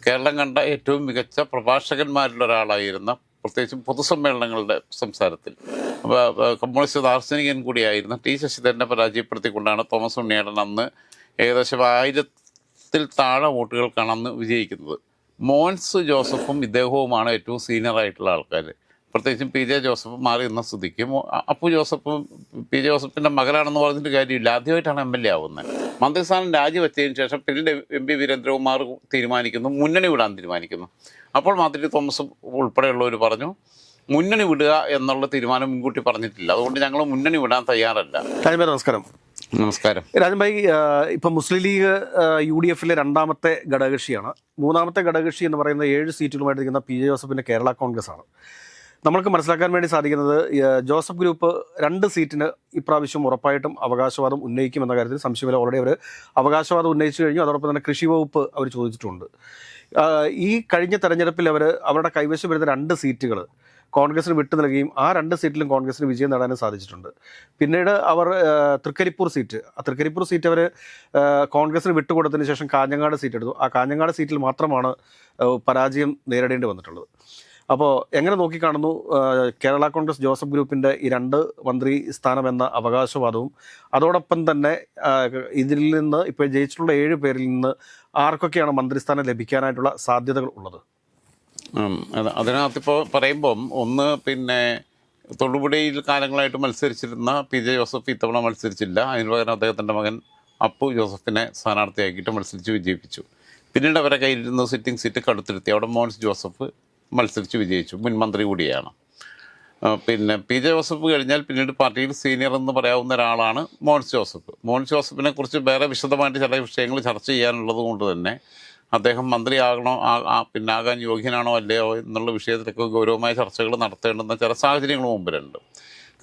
കേരളം കണ്ട ഏറ്റവും മികച്ച പ്രഭാഷകന്മാരിൽ ഒരാളായിരുന്ന, പ്രത്യേകിച്ചും പൊതുസമ്മേളനങ്ങളുടെ സംസാരത്തിൽ കമ്മ്യൂണിസ്റ്റ് ദാർശനികൻ കൂടിയായിരുന്ന ടി ശശിധരനെ പരാജയപ്പെടുത്തിക്കൊണ്ടാണ് തോമസ് ഉണ്ണിയേടൻ അന്ന് ഏകദേശം 1000-ൽ താഴെ വോട്ടുകൾക്കാണ് അന്ന് വിജയിക്കുന്നത്. മോൻസ് ജോസഫും ഇദ്ദേഹവുമാണ് ഏറ്റവും സീനിയറായിട്ടുള്ള ആൾക്കാർ. പ്രത്യേകിച്ചും പി ജെ ജോസഫ് മാറി നിന്ന സ്ഥിതിക്ക് അപ്പു ജോസഫും പി ജെ ജോസഫിൻ്റെ മകനാണെന്ന് പറഞ്ഞിട്ട് കാര്യമില്ല. ആദ്യമായിട്ടാണ് MLA ആവുന്നത്. മന്ത്രിസ്ഥാനം രാജിവെച്ചതിന് ശേഷം പിന്നീട് MP വീരേന്ദ്രകുമാർ തീരുമാനിക്കുന്നു, മുന്നണി വിടാൻ തീരുമാനിക്കുന്നു. അപ്പോൾ മാത്രമേ തോമസ് ഉൾപ്പെടെയുള്ളവർ പറഞ്ഞു, മുന്നണി വിടുക എന്നുള്ള തീരുമാനം മുൻകൂട്ടി പറഞ്ഞിട്ടില്ല, അതുകൊണ്ട് ഞങ്ങൾ മുന്നണി വിടാൻ തയ്യാറല്ല. രാജൻഭായ് നമസ്കാരം. നമസ്കാരം. രാജൻഭായ്, ഇപ്പം മുസ്ലിം ലീഗ് UDF-ലെ രണ്ടാമത്തെ ഘടകകക്ഷിയാണ്. മൂന്നാമത്തെ ഘടകകക്ഷി എന്ന് പറയുന്നത് 7 സീറ്റുകളുമായിട്ടിരിക്കുന്ന PJ ജോസഫിൻ്റെ കേരള കോൺഗ്രസ് ആണ്. നമ്മൾക്ക് മനസ്സിലാക്കാൻ വേണ്ടി സാധിക്കുന്നത് ജോസഫ് ഗ്രൂപ്പ് 2 സീറ്റിന് ഇപ്രാവശ്യം ഉറപ്പായിട്ടും അവകാശവാദം ഉന്നയിക്കുമെന്ന കാര്യത്തിൽ സംശയമില്ല. ഓൾറെഡി അവർ അവകാശവാദം ഉന്നയിച്ചു കഴിഞ്ഞു. അതോടൊപ്പം തന്നെ കൃഷി വകുപ്പ് അവർ ചോദിച്ചിട്ടുണ്ട്. ഈ കഴിഞ്ഞ തെരഞ്ഞെടുപ്പിൽ അവരുടെ കൈവശം വരുന്ന 2 സീറ്റുകൾ കോൺഗ്രസിന് വിട്ടു നൽകുകയും ആ 2 സീറ്റിലും കോൺഗ്രസിന് വിജയം നേടാനും സാധിച്ചിട്ടുണ്ട്. പിന്നീട് അവർ തൃക്കരിപ്പൂർ സീറ്റ് അവർ കോൺഗ്രസിന് വിട്ടുകൊടുത്തതിന് ശേഷം കാഞ്ഞങ്ങാട് സീറ്റ് എടുത്തു. ആ കാഞ്ഞങ്ങാട് സീറ്റിൽ മാത്രമാണ് പരാജയം നേരിടേണ്ടി വന്നിട്ടുള്ളത്. അപ്പോൾ എങ്ങനെ നോക്കിക്കാണുന്നു കേരള കോൺഗ്രസ് ജോസഫ് ഗ്രൂപ്പിൻ്റെ ഈ 2 മന്ത്രി സ്ഥാനമെന്ന അവകാശവാദവും, അതോടൊപ്പം തന്നെ ഇതിൽ നിന്ന് ഇപ്പോൾ ജയിച്ചിട്ടുള്ള 7 പേരിൽ നിന്ന് ആർക്കൊക്കെയാണ് മന്ത്രിസ്ഥാനം ലഭിക്കാനായിട്ടുള്ള സാധ്യതകൾ ഉള്ളത്? അതിനകത്തിപ്പോൾ പറയുമ്പം ഒന്ന്, പിന്നെ തൊടുപുഴയിൽ കാലങ്ങളായിട്ട് മത്സരിച്ചിരുന്ന PJ ജോസഫ് ഇത്തവണ മത്സരിച്ചില്ല. അതിന് പകരം അദ്ദേഹത്തിൻ്റെ മകൻ അപ്പു ജോസഫിനെ സ്ഥാനാർത്ഥിയാക്കിയിട്ട് മത്സരിച്ച് വിജയിപ്പിച്ചു. പിന്നീട് അവരെ കയ്യിലിരുന്ന സിറ്റിംഗ് സീറ്റ് കടുത്തിരുത്തി. അവിടെ മോൻസ് ജോസഫ് മത്സരിച്ച് വിജയിച്ചു. മുൻ മന്ത്രി കൂടിയാണ്. പിന്നെ PJ ജോസഫ് കഴിഞ്ഞാൽ പിന്നീട് പാർട്ടിയിൽ സീനിയർ എന്ന് പറയാവുന്ന ഒരാളാണ് മോൻസ് ജോസഫ്. മോൻസ് ജോസഫിനെ കുറിച്ച് വേറെ വിശദമായിട്ട് ചില വിഷയങ്ങൾ ചർച്ച ചെയ്യാനുള്ളത് കൊണ്ട് തന്നെ അദ്ദേഹം മന്ത്രിയാകണോ, പിന്നെ ആകാൻ യോഗ്യനാണോ അല്ലയോ എന്നുള്ള വിഷയത്തിലൊക്കെ ഗൗരവമായ ചർച്ചകൾ നടത്തേണ്ടുന്ന ചില സാഹചര്യങ്ങൾ മുമ്പിലുണ്ട്.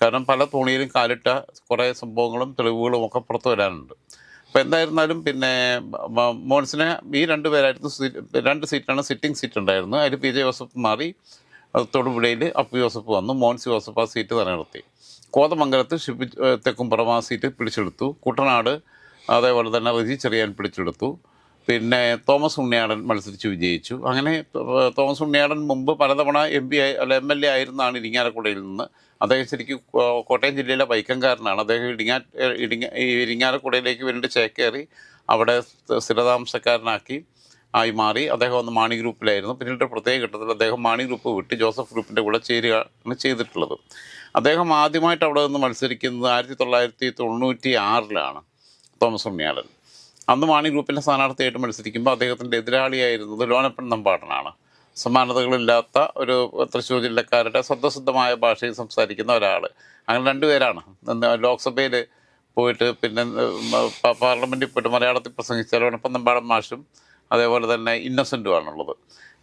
കാരണം പല തോണിയിലും കാലിട്ട കുറേ സംഭവങ്ങളും തെളിവുകളും ഒക്കെ പുറത്തു വരാനുണ്ട്. അപ്പോൾ എന്തായിരുന്നാലും പിന്നെ മോൻസിനെ ഈ 2 പേരായിരുന്നു 2 സീറ്റാണ് സിറ്റിംഗ് സീറ്റ് ഉണ്ടായിരുന്നു. അതിൽ PJ ജോസഫ് മാറി തൊടുപുഴയിൽ അപ്പു ജോസഫ് വന്നു. മോൻസ് ജോസഫ് ആ സീറ്റ് നിലനിർത്തി. കോതമംഗലത്ത് ഷിബി തെക്കുംപുറം ആ സീറ്റ് പിടിച്ചെടുത്തു. കുട്ടനാട് അതേപോലെ തന്നെ റജി ചെറിയാൻ പിടിച്ചെടുത്തു. പിന്നെ തോമസ് ഉണ്ണിയേടൻ മത്സരിച്ച് വിജയിച്ചു. അങ്ങനെ തോമസ് ഉണ്ണിയേടൻ മുമ്പ് പലതവണ MLA ആയിരുന്നാണ് ഇരിങ്ങാലക്കുടയിൽ നിന്ന്. അദ്ദേഹം ശരിക്കും കോട്ടയം ജില്ലയിലെ വൈക്കംകാരനാണ്. അദ്ദേഹം ഇരിങ്ങാലക്കുടയിലേക്ക് വേണ്ടി ചേക്കേറി അവിടെ സ്ഥിരതാമസക്കാരനാക്കി ആയി മാറി. അദ്ദേഹം അന്ന് മാണി ഗ്രൂപ്പിലായിരുന്നു. പിന്നീട് പ്രത്യേക ഘട്ടത്തിൽ അദ്ദേഹം മാണി ഗ്രൂപ്പ് വിട്ട് ജോസഫ് ഗ്രൂപ്പിൻ്റെ കൂടെ ചേരുകയാണ് ചെയ്തിട്ടുള്ളത്. അദ്ദേഹം ആദ്യമായിട്ട് അവിടെ നിന്ന് മത്സരിക്കുന്നത് 1996-ലാണ് തോമസ് ഉണ്ണിയേടൻ. അന്ന് മാണി ഗ്രൂപ്പിൻ്റെ സ്ഥാനാർത്ഥിയായിട്ട് മത്സരിക്കുമ്പോൾ അദ്ദേഹത്തിൻ്റെ എതിരാളിയായിരുന്നത് ലോനപ്പൻ നമ്പാടനാണ്. സമാനതകളില്ലാത്ത ഒരു തൃശ്ശൂർ ജില്ലക്കാരുടെ സ്വതസിദ്ധമായ ഭാഷയിൽ സംസാരിക്കുന്ന ഒരാൾ. അങ്ങനെ 2 പേരാണ്. ലോക്സഭയിൽ പോയിട്ട് പിന്നെ പാർലമെൻറ്റിൽ പോയിട്ട് മലയാളത്തിൽ പ്രസംഗിച്ച ലോനപ്പൻ നമ്പാടൻ മാഷും അതേപോലെ തന്നെ ഇന്നസെൻറ്റുമാണുള്ളത്.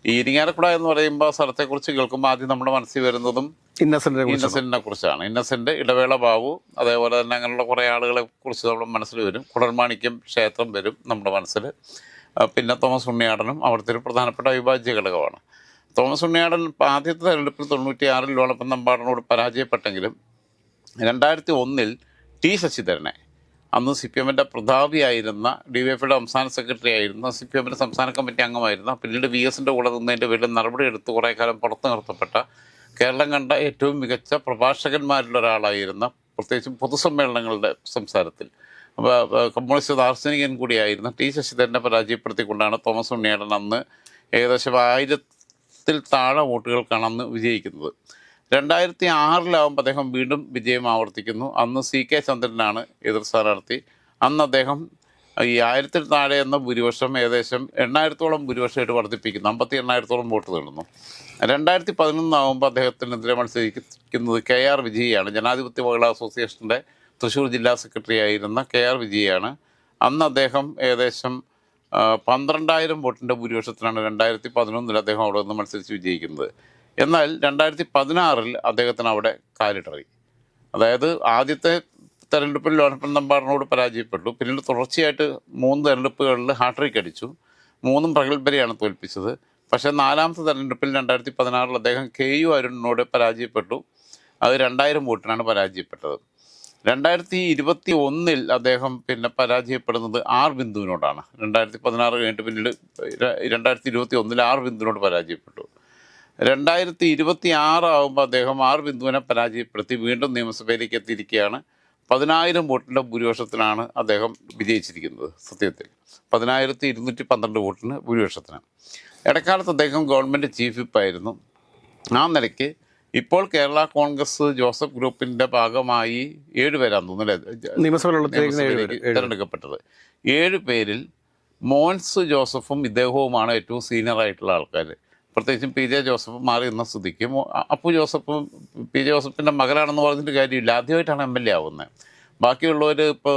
ഈ ഇരിങ്ങാലക്കുട എന്ന് പറയുമ്പോൾ സ്ഥലത്തെക്കുറിച്ച് കേൾക്കുമ്പോൾ ആദ്യം നമ്മുടെ മനസ്സിൽ വരുന്നതും ഇന്നസെൻറ്റിനെ കുറിച്ചാണ്. ഇന്നസെൻറ്റ്, ഇടവേള ബാബു, അതേപോലെ തന്നെ അങ്ങനെയുള്ള കുറേ ആളുകളെ കുറിച്ച് നമ്മുടെ മനസ്സിൽ വരും. കുടൽമാണിക്യം ക്ഷേത്രം വരും നമ്മുടെ മനസ്സിൽ. പിന്നെ തോമസ് ഉണ്ണിയേടനും അവിടുത്തെ ഒരു പ്രധാനപ്പെട്ട അവിഭാജ്യ ഘടകമാണ്. തോമസ് ഉണ്ണിയേടൻ ആദ്യത്തെ തെരഞ്ഞെടുപ്പിൽ 96-ൽ ലോനപ്പൻ നമ്പാടനോട് പരാജയപ്പെട്ടെങ്കിലും 2001-ൽ ടി ശശിധരനെ, അന്ന് CPM-ൻ്റെ പ്രതാപിയായിരുന്ന, DYF-യുടെ സംസ്ഥാന സെക്രട്ടറി ആയിരുന്ന, CPM-ൻ്റെ സംസ്ഥാന കമ്മിറ്റി അംഗമായിരുന്ന, പിന്നീട് VS-ൻ്റെ കൂടെ നിന്നതിൻ്റെ പേരിൽ നടപടിയെടുത്ത് കുറേ കാലം പുറത്തു നിർത്തപ്പെട്ട, കേരളം കണ്ട ഏറ്റവും മികച്ച പ്രഭാഷകന്മാരിൽ ഒരാളായിരുന്ന, പ്രത്യേകിച്ചും പൊതുസമ്മേളനങ്ങളുടെ സംസാരത്തിൽ കമ്മ്യൂണിസ്റ്റ് ദാർശനികൻ കൂടിയായിരുന്ന ടി ശശിധരനെ പരാജയപ്പെടുത്തിക്കൊണ്ടാണ് തോമസ് ഉണ്ണിയേടൻ അന്ന് ഏകദേശം 1000-ൽ താഴെ വോട്ടുകൾക്കാണ് അന്ന് വിജയിക്കുന്നത്. 2006-ലാവുമ്പോൾ അദ്ദേഹം വീണ്ടും വിജയം ആവർത്തിക്കുന്നു. അന്ന് CK ചന്ദ്രനാണ് എതിർ സ്ഥാനാർത്ഥി. അന്ന് അദ്ദേഹം ഈ 1000-ൽ താഴെ എന്ന ഭൂരിപക്ഷം ഏകദേശം 8000-ഓളം ഭൂരിപക്ഷമായിട്ട് വർദ്ധിപ്പിക്കുന്നു. 58,000-ഓളം വോട്ട് നേടുന്നു. 2011-ആവുമ്പോൾ അദ്ദേഹത്തിനെതിരെ മത്സരിക്കുന്നത് KR വിജയാണ്. ജനാധിപത്യ മഹിളാ അസോസിയേഷൻ്റെ തൃശ്ശൂർ ജില്ലാ സെക്രട്ടറി ആയിരുന്ന KR വിജയാണ്. അന്ന് അദ്ദേഹം ഏകദേശം 12,000 വോട്ടിൻ്റെ ഭൂരിപക്ഷത്തിലാണ് 2011-ൽ അദ്ദേഹം അവിടെ നിന്ന് മത്സരിച്ച് വിജയിക്കുന്നത്. എന്നാൽ 2016-ൽ അദ്ദേഹത്തിന് അവിടെ കാലിടറി. അതായത് ആദ്യത്തെ തെരഞ്ഞെടുപ്പിൽ ലോനപ്പൻ നമ്പാടനോട് പരാജയപ്പെട്ടു. പിന്നീട് തുടർച്ചയായിട്ട് 3 തെരഞ്ഞെടുപ്പുകളിൽ ഹാട്രിക് അടിച്ചു. 3ഉം പ്രഗത്ഭരെയാണ് തോൽപ്പിച്ചത്. പക്ഷേ 4ാമത്തെ തെരഞ്ഞെടുപ്പിൽ 2016-ൽ അദ്ദേഹം KU അരുണിനോട് പരാജയപ്പെട്ടു. അത് 2000 വോട്ടിനാണ് പരാജയപ്പെട്ടത്. 2021 അദ്ദേഹം പിന്നെ പരാജയപ്പെടുന്നത് ആർ ബിന്ദുവിനോടാണ്. 2016 കഴിഞ്ഞിട്ട് പിന്നീട് 2021 ആർ ബിന്ദുവിനോട് പരാജയപ്പെട്ടു. 2026 ആകുമ്പോൾ അദ്ദേഹം ആർ ബിന്ദുവിനെ പരാജയപ്പെടുത്തി വീണ്ടും നിയമസഭയിലേക്ക് എത്തിയിരിക്കുകയാണ്. 10,000 വോട്ടിൻ്റെ ഭൂരിപക്ഷത്തിനാണ് അദ്ദേഹം വിജയിച്ചിരിക്കുന്നത്. സത്യത്തിൽ 10,212 വോട്ടിന് ഭൂരിപക്ഷത്തിന്. ഇടക്കാലത്ത് അദ്ദേഹം ഗവൺമെൻറ് ചീഫ് വിപ്പായിരുന്നു. ആ നിലയ്ക്ക് ഇപ്പോൾ കേരള കോൺഗ്രസ് ജോസഫ് ഗ്രൂപ്പിൻ്റെ ഭാഗമായി 7 പേരാന്ന് തോന്നുന്നു നിയമസഭയിലേക്ക് തിരഞ്ഞെടുക്കപ്പെട്ടത്. 7 പേരിൽ മോൻസ് ജോസഫും ഇദ്ദേഹവുമാണ് ഏറ്റവും സീനിയറായിട്ടുള്ള ആൾക്കാർ. പ്രത്യേകിച്ചും പി ജെ ജോസഫ് മാറി നിന്ന സ്ഥിതിക്ക് അപ്പു ജോസഫും പി ജെ ജോസഫിൻ്റെ മകനാണെന്ന് പറഞ്ഞിട്ട് കാര്യമില്ല. ആദ്യമായിട്ടാണ് MLA ആവുന്നത്. ബാക്കിയുള്ളവർ ഇപ്പോൾ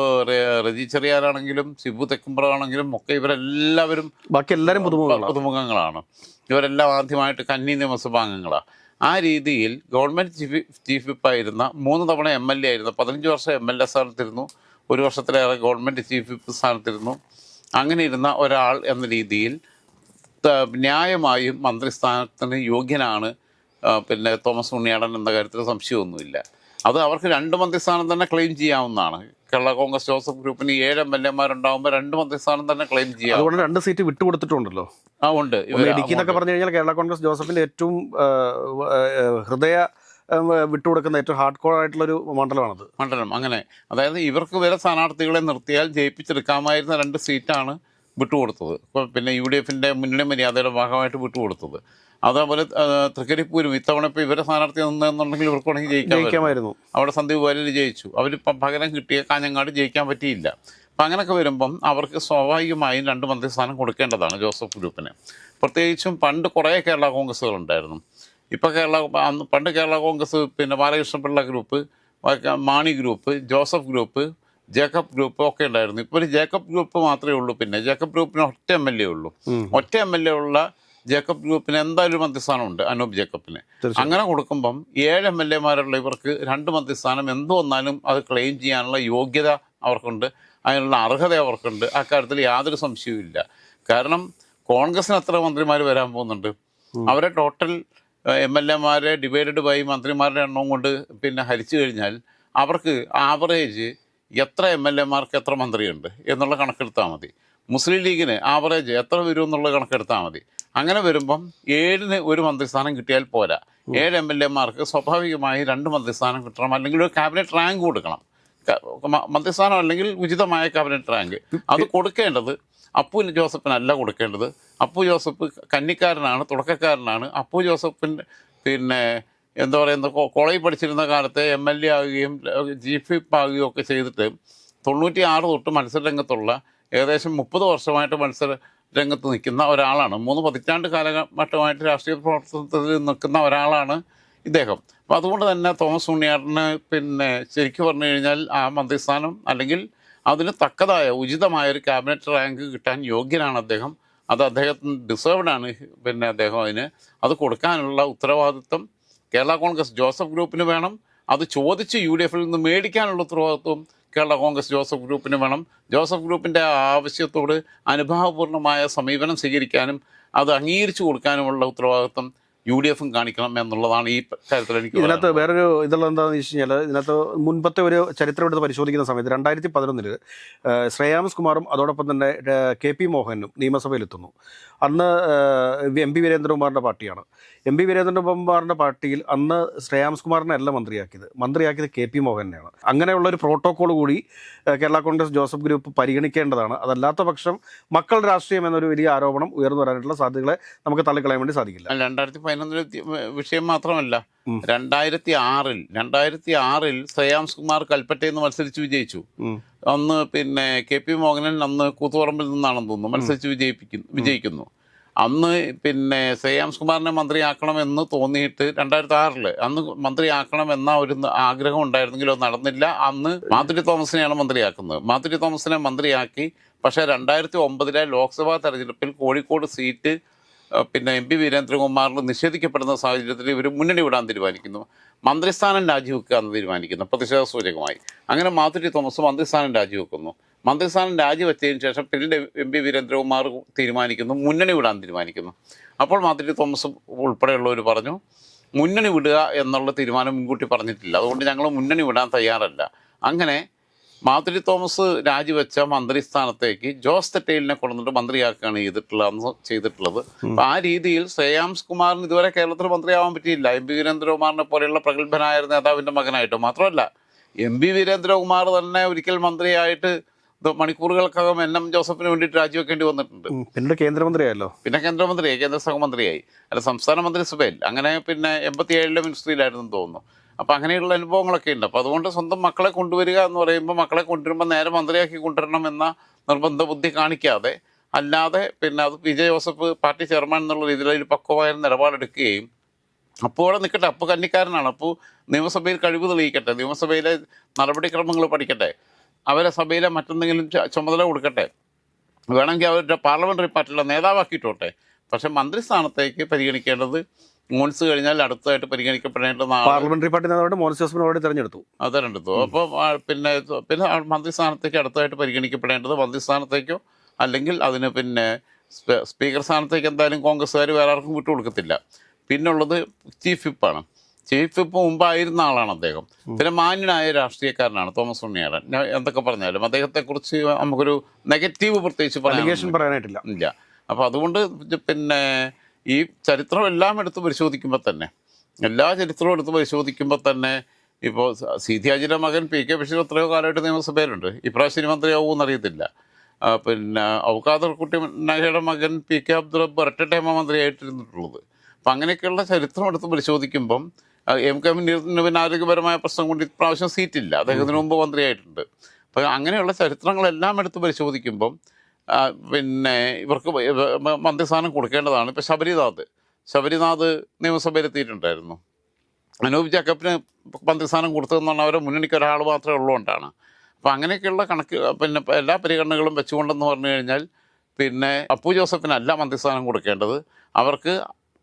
റജി ചെറിയാനാണെങ്കിലും ശിബു തെക്കുംപുറമാണെങ്കിലും ഒക്കെ ഇവരെല്ലാവരും ബാക്കി എല്ലാവരും പുതുമുഖങ്ങളാണ്. ഇവരെല്ലാം ആദ്യമായിട്ട് കന്നി നിയമസഭാംഗങ്ങളാണ്. ആ രീതിയിൽ ഗവൺമെൻറ് ചീഫ് വിപ്പായിരുന്ന 3 തവണ MLA ആയിരുന്ന 15 വർഷം MLA സ്ഥാനത്തിരുന്നു, 1 വർഷത്തിലേറെ ഗവൺമെൻറ് ചീഫ് വിപ്പ് സ്ഥാനത്തിരുന്നു. അങ്ങനെ ഇരുന്ന ഒരാൾ എന്ന രീതിയിൽ ന്യായമായും മന്ത്രിസ്ഥാനത്തിന് യോഗ്യനാണ് പിന്നെ തോമസ് ഉണ്ണിയാടൻ എന്ന കാര്യത്തിൽ സംശയമൊന്നുമില്ല. അത് അവർക്ക് 2 മന്ത്രിസ്ഥാനം തന്നെ ക്ലെയിം ചെയ്യാവുന്നതാണ്. കേരള കോൺഗ്രസ് ജോസഫ് ഗ്രൂപ്പിന് 7 MLA-മാരുണ്ടാകുമ്പോൾ 2 മന്ത്രിസ്ഥാനം തന്നെ ക്ലെയിം ചെയ്യാം. അതുകൊണ്ട് 2 സീറ്റ് വിട്ടുകൊടുത്തിട്ടുണ്ടല്ലോ. ഉണ്ട്. ഇടുക്കിന്നൊക്കെ പറഞ്ഞു കഴിഞ്ഞാൽ കേരള കോൺഗ്രസ് ജോസഫിന്റെ ഏറ്റവും ഹൃദയ വിട്ടുകൊടുക്കുന്ന ഏറ്റവും ഹാർഡ് കോർ ആയിട്ടുള്ളൊരു മണ്ഡലം. അങ്ങനെ അതായത് ഇവർക്ക് വരെ സ്ഥാനാർത്ഥികളെ നിർത്തിയാൽ ജയിപ്പിച്ചെടുക്കാമായിരുന്ന 2 സീറ്റാണ് വിട്ടുകൊടുത്തത്. ഇപ്പോൾ പിന്നെ UDF-ൻ്റെ മുന്നണി മര്യാദയുടെ ഭാഗമായിട്ട് വിട്ടുകൊടുത്തത്. അതേപോലെ തൃക്കരിപ്പൂരും ഇത്തവണ ഇപ്പോൾ ഇവരെ സ്ഥാനാർത്ഥി നിന്നെന്നുണ്ടെങ്കിൽ ഇവർക്ക് വേണമെങ്കിൽ ജയിക്കാമായിരുന്നു. അവിടെ സന്ദീപ് വാര്യർ ജയിച്ചു. അവരിപ്പം പകരം കിട്ടിയ കാഞ്ഞങ്ങാട് ജയിക്കാൻ പറ്റിയില്ല. അപ്പം അങ്ങനെയൊക്കെ വരുമ്പം അവർക്ക് സ്വാഭാവികമായും 2 മന്ത്രിസ്ഥാനം കൊടുക്കേണ്ടതാണ് ജോസഫ് ഗ്രൂപ്പിന്. പ്രത്യേകിച്ചും പണ്ട് കുറേ കേരള കോൺഗ്രസ്സുകളുണ്ടായിരുന്നു. ഇപ്പോൾ പണ്ട് കേരള കോൺഗ്രസ് പിന്നെ Balakrishna Pillai group, Mani group, Joseph group, Jacob group ഒക്കെ ഉണ്ടായിരുന്നു. ഇപ്പോൾ ഒരു ജേക്കബ് ഗ്രൂപ്പ് മാത്രമേ ഉള്ളൂ. പിന്നെ ജേക്കബ് ഗ്രൂപ്പിന് ഒറ്റ MLA ഉള്ളൂ. ഒറ്റ MLA ഉള്ള ജേക്കബ് ഗ്രൂപ്പിന് എന്തായാലും മന്ത്രിസ്ഥാനമുണ്ട്, അനൂപ് ജേക്കബിന്. അങ്ങനെ കൊടുക്കുമ്പം 7 MLA-മാരുള്ള ഇവർക്ക് 2 മന്ത്രിസ്ഥാനം എന്ത് വന്നാലും അത് ക്ലെയിം ചെയ്യാനുള്ള യോഗ്യത അവർക്കുണ്ട്, അതിനുള്ള അർഹത അവർക്കുണ്ട്. അക്കാര്യത്തിൽ യാതൊരു സംശയവും ഇല്ല. കാരണം കോൺഗ്രസിന് എത്ര മന്ത്രിമാർ വരാൻ പോകുന്നുണ്ട്? അവരെ ടോട്ടൽ MLA-മാരെ ഡിവൈഡഡ് ബൈ മന്ത്രിമാരുടെ എണ്ണം കൊണ്ട് പിന്നെ ഹരിച്ചു കഴിഞ്ഞാൽ അവർക്ക് ആവറേജ് എത്ര MLA-മാർക്ക് എത്ര മന്ത്രിയുണ്ട് എന്നുള്ള കണക്കെടുത്താൽ മതി. മുസ്ലിം ലീഗിന് ആവറേജ് എത്ര വരും എന്നുള്ള കണക്കെടുത്താൽ മതി. അങ്ങനെ വരുമ്പം 7-ന് 1 മന്ത്രിസ്ഥാനം കിട്ടിയാൽ പോരാ. 7 MLA-മാർക്ക് സ്വാഭാവികമായി 2 മന്ത്രിസ്ഥാനം കിട്ടണം, അല്ലെങ്കിൽ ഒരു ക്യാബിനറ്റ് റാങ്ക് കൊടുക്കണം. മന്ത്രിസ്ഥാനം അല്ലെങ്കിൽ ഉചിതമായ ക്യാബിനറ്റ് റാങ്ക് അത് കൊടുക്കേണ്ടത് അപ്പു ജോസഫിനല്ല കൊടുക്കേണ്ടത്. അപ്പു ജോസഫ് കന്നിക്കാരനാണ്, തുടക്കക്കാരനാണ്. അപ്പു ജോസഫിൻ്റെ പിന്നെ എന്താ പറയുന്നത്, കോളേജിൽ പഠിച്ചിരുന്ന കാലത്തെ MLA ആകുകയും ചീഫ് വിപ്പ് ആകുകയും ഒക്കെ ചെയ്തിട്ട് 96 തൊട്ട് മത്സരരംഗത്തുള്ള ഏകദേശം 30 വർഷമായിട്ട് മത്സര രംഗത്ത് നിൽക്കുന്ന ഒരാളാണ്. 3 പതിറ്റാണ്ട് കാലഘട്ടമായിട്ട് രാഷ്ട്രീയ പ്രവർത്തനത്തിൽ നിൽക്കുന്ന ഒരാളാണ് ഇദ്ദേഹം. അപ്പോൾ അതുകൊണ്ട് തന്നെ തോമസ് ഉണ്ണിയാടന് പിന്നെ ശരിക്കും പറഞ്ഞു കഴിഞ്ഞാൽ ആ മന്ത്രിസ്ഥാനം അല്ലെങ്കിൽ അതിന് തക്കതായ ഉചിതമായ ഒരു ക്യാബിനറ്റ് റാങ്ക് കിട്ടാൻ യോഗ്യനാണ് അദ്ദേഹം. അത് അദ്ദേഹത്തിന് ഡിസേർവ്ഡാണ്. പിന്നെ അദ്ദേഹം അത് കൊടുക്കാനുള്ള ഉത്തരവാദിത്വം കേരള കോൺഗ്രസ് ജോസഫ് ഗ്രൂപ്പിന് വേണം. അത് ചോദിച്ച് UDF-ൽ നിന്ന് മേടിക്കാനുള്ള ഉത്തരവാദിത്വം കേരള കോൺഗ്രസ് ജോസഫ് ഗ്രൂപ്പിന് വേണം. ജോസഫ് ഗ്രൂപ്പിൻ്റെ ആവശ്യത്തോട് അനുഭാവപൂർണ്ണമായ സമീപനം സ്വീകരിക്കാനും അത് അംഗീകരിച്ചു കൊടുക്കാനുമുള്ള ഉത്തരവാദിത്വം UDF-ഉം കാണിക്കണം എന്നുള്ളതാണ് ഈ കാര്യത്തിൽ എനിക്ക്. ഇതിനകത്ത് വേറൊരു ഇതുള്ള എന്താണെന്ന് വെച്ച് കഴിഞ്ഞാൽ, ഇതിനകത്ത് മുൻപത്തെ ഒരു ചരിത്രം എടുത്ത് പരിശോധിക്കുന്ന സമയത്ത് 2011 ശ്രേയാംസ് കുമാറും അതോടൊപ്പം തന്നെ KP മോഹനും നിയമസഭയിലെത്തുന്നു. അന്ന് MP വീരേന്ദ്രകുമാറിൻ്റെ പാർട്ടിയാണ്. MP വീരേന്ദ്രകുമാറിൻ്റെ പാർട്ടിയിൽ അന്ന് ശ്രേയാംസ് കുമാറിനെ അല്ല മന്ത്രിയാക്കിയത് KP മോഹനെയാണ്. അങ്ങനെയുള്ളൊരു പ്രോട്ടോക്കോൾ കൂടി കേരള കോൺഗ്രസ് ജോസഫ് ഗ്രൂപ്പ് പരിഗണിക്കേണ്ടതാണ്. അതല്ലാത്ത പക്ഷം മക്കൾ രാഷ്ട്രീയം എന്നൊരു വലിയ ആരോപണം ഉയർന്നു വരാനായിട്ടുള്ള സാധ്യതകളെ നമുക്ക് തള്ളിക്കളയാൻ വേണ്ടി സാധിക്കില്ല. 2011 വിഷയം മാത്രമല്ല, 2006 ശ്രേയാംസ് കുമാർ കൽപ്പറ്റയിൽ നിന്ന് മത്സരിച്ച് വിജയിച്ചു. അന്ന് പിന്നെ KP മോഹനൻ അന്ന് കൂത്തുപറമ്പിൽ നിന്നാണെന്ന് തോന്നുന്നു മത്സരിച്ച് വിജയിക്കുന്നു. അന്ന് പിന്നെ ശ്രേയാംസ് കുമാറിനെ മന്ത്രിയാക്കണമെന്ന് തോന്നിയിട്ട് 2006 അന്ന് മന്ത്രിയാക്കണമെന്ന ഒരു ആഗ്രഹം ഉണ്ടായിരുന്നെങ്കിലും അത് നടന്നില്ല. അന്ന് മാധുരി തോമസിനെയാണ് മന്ത്രിയാക്കുന്നത്. മാധുരി തോമസിനെ മന്ത്രിയാക്കി. പക്ഷേ 2009 ലോക്സഭാ തെരഞ്ഞെടുപ്പിൽ കോഴിക്കോട് സീറ്റ് പിന്നെ MP വീരേന്ദ്രകുമാറിന് നിഷേധിക്കപ്പെടുന്ന സാഹചര്യത്തിൽ ഇവർ മുന്നണി വിടാൻ തീരുമാനിക്കുന്നു. മന്ത്രിസ്ഥാനം രാജിവെക്കുക എന്ന് തീരുമാനിക്കുന്നു പ്രതിഷേധ സൂചകമായി. അങ്ങനെ മാധുരി തോമസ് മന്ത്രിസ്ഥാനം രാജിവെക്കുന്നു. മന്ത്രിസ്ഥാനം രാജിവെച്ചതിന് ശേഷം പിന്നീട് MP വീരേന്ദ്രകുമാർ തീരുമാനിക്കുന്നു മുന്നണി വിടാൻ തീരുമാനിക്കുന്നു. അപ്പോൾ മാധുരി തോമസ് ഉൾപ്പെടെയുള്ളവർ പറഞ്ഞു, മുന്നണി വിടുക എന്നുള്ള തീരുമാനം മുൻകൂട്ടി പറഞ്ഞിട്ടില്ല, അതുകൊണ്ട് ഞങ്ങൾ മുന്നണി വിടാൻ തയ്യാറല്ല. അങ്ങനെ മാധുരി തോമസ് രാജിവെച്ച മന്ത്രിസ്ഥാനത്തേക്ക് ജോസ് തെറ്റയിലിനെ കൊണ്ടുവന്നിട്ട് മന്ത്രിയാക്കുകയാണ് ചെയ്തിട്ടുള്ളത് അപ്പം ആ രീതിയിൽ ശ്രേയാംസ് കുമാറിന് ഇതുവരെ കേരളത്തിൽ മന്ത്രിയാവാൻ പറ്റിയില്ല. എം പി വീരേന്ദ്രകുമാറിനെ പോലെയുള്ള പ്രഗത്ഭനായ നേതാവിൻ്റെ മകനായിട്ടോ. മാത്രമല്ല എം പി വീരേന്ദ്രകുമാർ തന്നെ ഒരിക്കൽ മന്ത്രിയായിട്ട് മണിക്കൂറുകൾക്കകം NM ജോസഫിന് വേണ്ടിയിട്ട് രാജിവെക്കേണ്ടി വന്നിട്ടുണ്ട്. പിന്നെ കേന്ദ്രമന്ത്രിയായല്ലോ. പിന്നെ കേന്ദ്രമന്ത്രിയായി, കേന്ദ്ര സഹമന്ത്രിയായി, അല്ല സംസ്ഥാന മന്ത്രിസഭയിൽ. അങ്ങനെ പിന്നെ 87-ലെ മിനിസ്ട്രിയിലായിരുന്നു തോന്നുന്നു. അപ്പോൾ അങ്ങനെയുള്ള അനുഭവങ്ങളൊക്കെ ഉണ്ട്. അപ്പോൾ അതുകൊണ്ട് സ്വന്തം മക്കളെ കൊണ്ടുവരിക എന്ന് പറയുമ്പോൾ മക്കളെ കൊണ്ടുവരുമ്പോൾ നേരെ മന്ത്രിയാക്കി കൊണ്ടുവരണം എന്ന നിർബന്ധ ബുദ്ധി കാണിക്കാതെ, അല്ലാതെ പിന്നെ അത് PJ ജോസഫ് പാർട്ടി ചെയർമാൻ എന്നുള്ള രീതിയിൽ അതിൽ പക്വമായ നിലപാടെടുക്കുകയും അപ്പോൾ അവിടെ നിൽക്കട്ടെ, അപ്പോൾ കന്നിക്കാരനാണ്, അപ്പോൾ നിയമസഭയിൽ കഴിവ് തെളിയിക്കട്ടെ, നിയമസഭയിലെ നടപടിക്രമങ്ങൾ പഠിക്കട്ടെ, അവരെ സഭയിലെ മറ്റെന്തെങ്കിലും ചുമതല കൊടുക്കട്ടെ, വേണമെങ്കിൽ അവരുടെ പാർലമെൻ്ററി പാർട്ടിയുടെ നേതാവാക്കിയിട്ടോട്ടെ. പക്ഷെ മന്ത്രിസ്ഥാനത്തേക്ക് പരിഗണിക്കേണ്ടത് മോൻസ് കഴിഞ്ഞാൽ അടുത്തതായിട്ട് പരിഗണിക്കപ്പെടേണ്ടത് പാർലമെന്ററി പാർട്ടി നേതാവായിട്ട് മോൻസ് ജോസഫിനെ അവിടെ തിരഞ്ഞെടുത്തു. അപ്പോൾ പിന്നെ മന്ത്രിസ്ഥാനത്തേക്ക് അടുത്തതായിട്ട് പരിഗണിക്കപ്പെടേണ്ടത് മന്ത്രിസ്ഥാനത്തേക്കോ അല്ലെങ്കിൽ അതിന് പിന്നെ സ്പീക്കർ സ്ഥാനത്തേക്ക് എന്തായാലും കോൺഗ്രസ്സുകാർ വേറെ ആർക്കും വിട്ടുകൊടുക്കത്തില്ല. പിന്നുള്ളത് ചീഫ് വിപ്പാണ്. ചീഫ് വിപ്പ് മുമ്പായിരുന്ന ആളാണ് അദ്ദേഹം. പിന്നെ മാന്യനായ രാഷ്ട്രീയക്കാരനാണ് തോമസ് ഉണ്ണിയാടൻ. ഞാൻ എന്തൊക്കെ പറഞ്ഞാലും അദ്ദേഹത്തെക്കുറിച്ച് നമുക്കൊരു നെഗറ്റീവ് പ്രത്യേകിച്ച് പറയാനായിട്ടില്ല ഇല്ല. അപ്പോൾ അതുകൊണ്ട് പിന്നെ ഈ ചരിത്രം എല്ലാം എടുത്ത് പരിശോധിക്കുമ്പോൾ തന്നെ, എല്ലാ ചരിത്രവും എടുത്ത് പരിശോധിക്കുമ്പോൾ തന്നെ ഇപ്പോൾ സീതി ഹാജിയുടെ മകൻ PK ബഷീർ എത്രയോ കാലമായിട്ട് നിയമസഭയിലുണ്ട്. ഇപ്രാവശ്യം മന്ത്രിയാവുമെന്ന് അറിയത്തില്ല. പിന്നെ ഔക്കാദർ കുട്ടി നഹയുടെ മകൻ PK അബ്ദുൾ റബ്ബ് ഒരൊറ്റ ടൈമ മന്ത്രിയായിട്ടിരുന്നിട്ടുള്ളത്. അപ്പം അങ്ങനെയൊക്കെയുള്ള ചരിത്രം എടുത്ത് പരിശോധിക്കുമ്പം MK മുനീറിന് പിന്നെ ആരോഗ്യപരമായ പ്രശ്നം കൊണ്ട് ഇപ്രാവശ്യം സീറ്റില്ല, അദ്ദേഹത്തിന് മുമ്പ് മന്ത്രിയായിട്ടുണ്ട്. അപ്പം അങ്ങനെയുള്ള ചരിത്രങ്ങളെല്ലാം എടുത്ത് പരിശോധിക്കുമ്പം പിന്നെ ഇവർക്ക് മന്ത്രിസ്ഥാനം കൊടുക്കേണ്ടതാണ്. ഇപ്പോൾ ശബരിനാഥ് നിയമസഭയിലെത്തിയിട്ടുണ്ടായിരുന്നു. അനൂപ് ജേക്കബിന് മന്ത്രിസ്ഥാനം കൊടുത്തതെന്നാണ് അവരെ മുന്നണിക്ക് ഒരാൾ മാത്രമേ ഉള്ളതുകൊണ്ടാണ്. അപ്പോൾ അങ്ങനെയൊക്കെയുള്ള പിന്നെ എല്ലാ പരിഗണനകളും വെച്ചുകൊണ്ടെന്ന് പറഞ്ഞു കഴിഞ്ഞാൽ പിന്നെ അപ്പു ജോസഫിനല്ല മന്ത്രിസ്ഥാനം കൊടുക്കേണ്ടത്. അവർക്ക്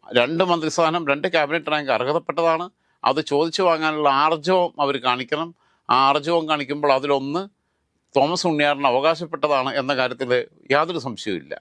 2 മന്ത്രിസ്ഥാനം, 2 ക്യാബിനറ്റ് റാങ്ക് അർഹതപ്പെട്ടതാണ്. അത് ചോദിച്ചു വാങ്ങാനുള്ള ആർജവം അവർ കാണിക്കണം. ആ ആർജവം കാണിക്കുമ്പോൾ അതിലൊന്ന് തോമസ് ഉണ്ണിയാറിന് അവകാശപ്പെട്ടതാണ് എന്ന കാര്യത്തിൽ യാതൊരു സംശയവുമില്ല.